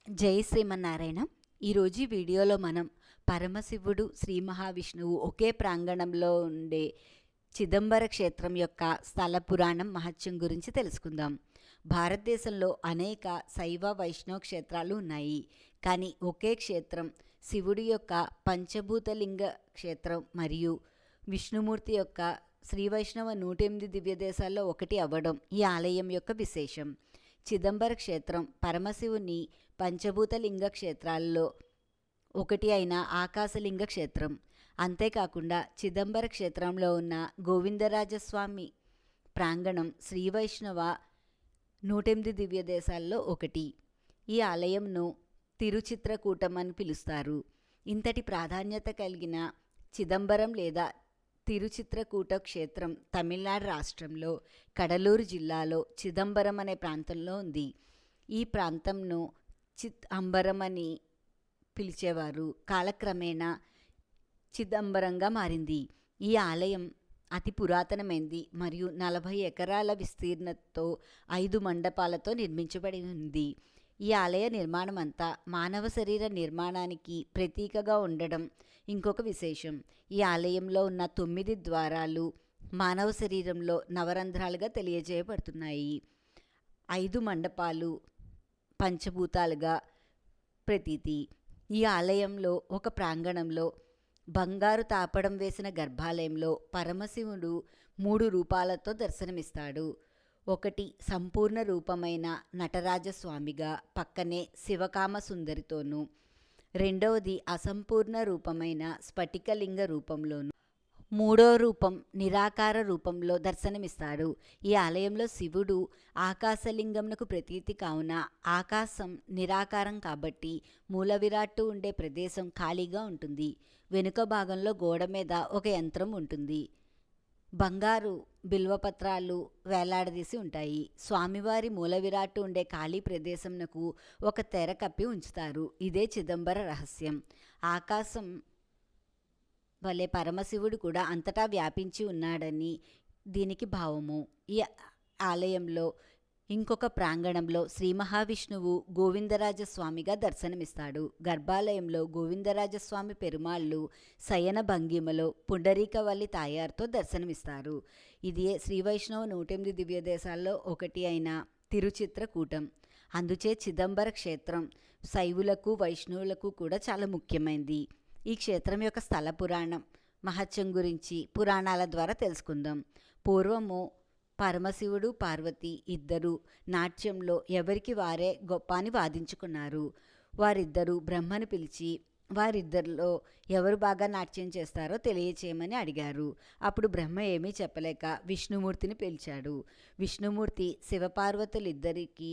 జై శ్రీమన్నారాయణ. ఈరోజు ఈ వీడియోలో మనం పరమశివుడు శ్రీ మహావిష్ణువు ఒకే ప్రాంగణంలో ఉండే చిదంబర క్షేత్రం యొక్క స్థల పురాణం మహత్యం గురించి తెలుసుకుందాం. భారతదేశంలో అనేక శైవ వైష్ణవ క్షేత్రాలు ఉన్నాయి. కానీ ఒకే క్షేత్రం శివుడి యొక్క పంచభూతలింగ క్షేత్రం మరియు విష్ణుమూర్తి యొక్క శ్రీ వైష్ణవ 108 దివ్యదేశాల్లో ఒకటి అవ్వడం ఈ ఆలయం యొక్క విశేషం. చిదంబర క్షేత్రం పరమశివుని పంచభూతలింగ క్షేత్రాల్లో ఒకటి అయిన ఆకాశలింగ క్షేత్రం. అంతేకాకుండా చిదంబర క్షేత్రంలో ఉన్న గోవిందరాజస్వామి ప్రాంగణం శ్రీ వైష్ణవ 108 దివ్యదేశాల్లో ఒకటి. ఈ ఆలయంను తిరుచిత్రకూటం అని పిలుస్తారు. ఇంతటి ప్రాధాన్యత కలిగిన చిదంబరం లేదా తిరుచిత్రకూట క్షేత్రం తమిళనాడు రాష్ట్రంలో కడలూరు జిల్లాలో చిదంబరం అనే ప్రాంతంలో ఉంది. ఈ ప్రాంతంను చిత్ అంబరం అని పిలిచేవారు. కాలక్రమేణా చిదంబరంగా మారింది. ఈ ఆలయం అతి పురాతనమైంది మరియు 40 ఎకరాల విస్తీర్ణతో 5 మండపాలతో నిర్మించబడి ఉంది. ఈ ఆలయ నిర్మాణం అంతా మానవ శరీర నిర్మాణానికి ప్రతీకగా ఉండడం ఇంకొక విశేషం. ఈ ఆలయంలో ఉన్న 9 ద్వారాలు మానవ శరీరంలో నవరంధ్రాలుగా తెలియజేయబడుతున్నాయి. 5 మండపాలు పంచభూతాలుగా ప్రతీతి. ఈ ఆలయంలో ఒక ప్రాంగణంలో బంగారు తాపడం వేసిన గర్భాలయంలో పరమశివుడు 3 రూపాలతో దర్శనమిస్తాడు. ఒకటి సంపూర్ణ రూపమైన నటరాజస్వామిగా, పక్కనే శివకామ సుందరితోనూ, రెండవది అసంపూర్ణ రూపమైన స్ఫటికలింగ రూపంలోను, మూడో రూపం నిరాకార రూపంలో దర్శనమిస్తాడు. ఈ ఆలయంలో శివుడు ఆకాశలింగంనకు ప్రతీతి కావున ఆకాశం నిరాకారం కాబట్టి మూల విరాట్టు ఉండే ప్రదేశం ఖాళీగా ఉంటుంది. వెనుక భాగంలో గోడ మీద ఒక యంత్రం ఉంటుంది. బంగారు బిల్వపత్రాలు వేలాడదీసి ఉంటాయి. స్వామివారి మూల విరాట్టు ఉండే ఖాళీ ప్రదేశంనకు ఒక తెర కప్పి ఉంచుతారు. ఇదే చిదంబర రహస్యం. ఆకాశం వలె పరమశివుడు కూడా అంతటా వ్యాపించి ఉన్నాడని దీనికి భావము. ఈ ఆలయంలో ఇంకొక ప్రాంగణంలో శ్రీ మహావిష్ణువు గోవిందరాజస్వామిగా దర్శనమిస్తాడు. గర్భాలయంలో గోవిందరాజస్వామి పెరుమాళ్ళు శయన భంగిమలో పుండరీకవల్లి తాయారుతో దర్శనమిస్తారు. ఇది శ్రీ వైష్ణవ 108 దివ్యదేశాల్లో ఒకటి అయిన తిరుచిత్రకూటం. అందుచే చిదంబర క్షేత్రం శైవులకు వైష్ణవులకు కూడా చాలా ముఖ్యమైనది. ఈ క్షేత్రం యొక్క స్థల పురాణం మహత్యం గురించి పురాణాల ద్వారా తెలుసుకుందాం. పూర్వము పరమశివుడు పార్వతి ఇద్దరు నాట్యంలో ఎవరికి వారే గొప్ప అని వాదించుకున్నారు. వారిద్దరూ బ్రహ్మను పిలిచి వారిద్దరిలో ఎవరు బాగా నాట్యం చేస్తారో తెలియచేయమని అడిగారు. అప్పుడు బ్రహ్మ ఏమీ చెప్పలేక విష్ణుమూర్తిని పిలిచాడు. విష్ణుమూర్తి శివపార్వతులిద్దరికీ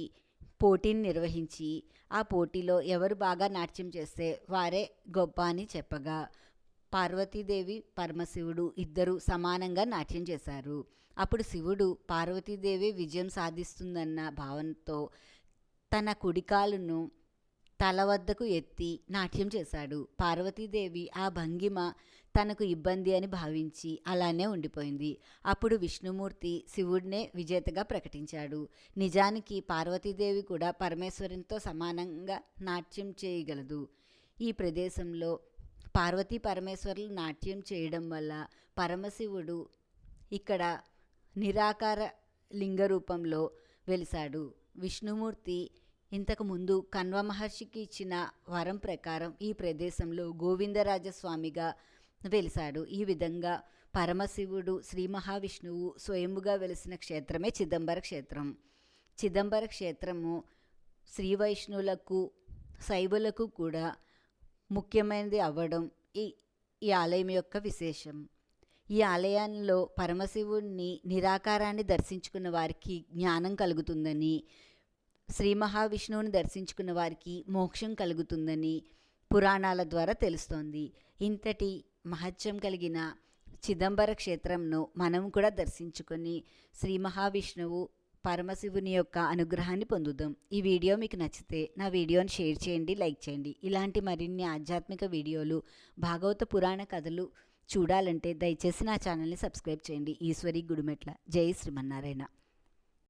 పోటీని నిర్వహించి ఆ పోటీలో ఎవరు బాగా నాట్యం చేస్తే వారే గొప్ప అని చెప్పగా పార్వతీదేవి పరమశివుడు ఇద్దరు సమానంగా నాట్యం చేశారు. అప్పుడు శివుడు పార్వతీదేవి విజయం సాధిస్తుందన్న భావనతో తన కుడికాలును తల వద్దకు ఎత్తి నాట్యం చేశాడు. పార్వతీదేవి ఆ భంగిమ తనకు ఇబ్బంది అని భావించి అలానే ఉండిపోయింది. అప్పుడు విష్ణుమూర్తి శివుడినే విజేతగా ప్రకటించాడు. నిజానికి పార్వతీదేవి కూడా పరమేశ్వరునితో సమానంగా నాట్యం చేయగలదు. ఈ ప్రదేశంలో పార్వతీ పరమేశ్వరులు నాట్యం చేయడం వల్ల పరమశివుడు ఇక్కడ నిరాకార లింగ రూపంలో వెలిశాడు. విష్ణుమూర్తి ఇంతకుముందు కణ్వ మహర్షికి ఇచ్చిన వరం ప్రకారం ఈ ప్రదేశంలో గోవిందరాజస్వామిగా వెలిశాడు. ఈ విధంగా పరమశివుడు శ్రీ మహావిష్ణువు స్వయంగా వెలిసిన క్షేత్రమే చిదంబర క్షేత్రం. చిదంబర క్షేత్రము శ్రీ వైష్ణవులకు శైవులకు కూడా ముఖ్యమైనది అవ్వడం ఈ ఆలయం యొక్క విశేషం. ఈ ఆలయంలో పరమశివుడిని నిరాకారాన్ని దర్శించుకున్న వారికి జ్ఞానం కలుగుతుందని, శ్రీ మహావిష్ణువుని దర్శించుకున్న వారికి మోక్షం కలుగుతుందని పురాణాల ద్వారా తెలుస్తోంది. ఇంతటి మహత్యం కలిగిన చిదంబర క్షేత్రంను మనం కూడా దర్శించుకొని శ్రీ మహావిష్ణువు పరమశివుని యొక్క అనుగ్రహాన్ని పొందుదాం. ఈ వీడియో మీకు నచ్చితే నా వీడియోని షేర్ చేయండి, లైక్ చేయండి. ఇలాంటి మరిన్ని ఆధ్యాత్మిక వీడియోలు, భాగవత పురాణ కథలు చూడాలంటే దయచేసి నా ఛానల్ని సబ్స్క్రైబ్ చేయండి. ఈశ్వరి గుడిమెట్ల. జై శ్రీమన్నారాయణ.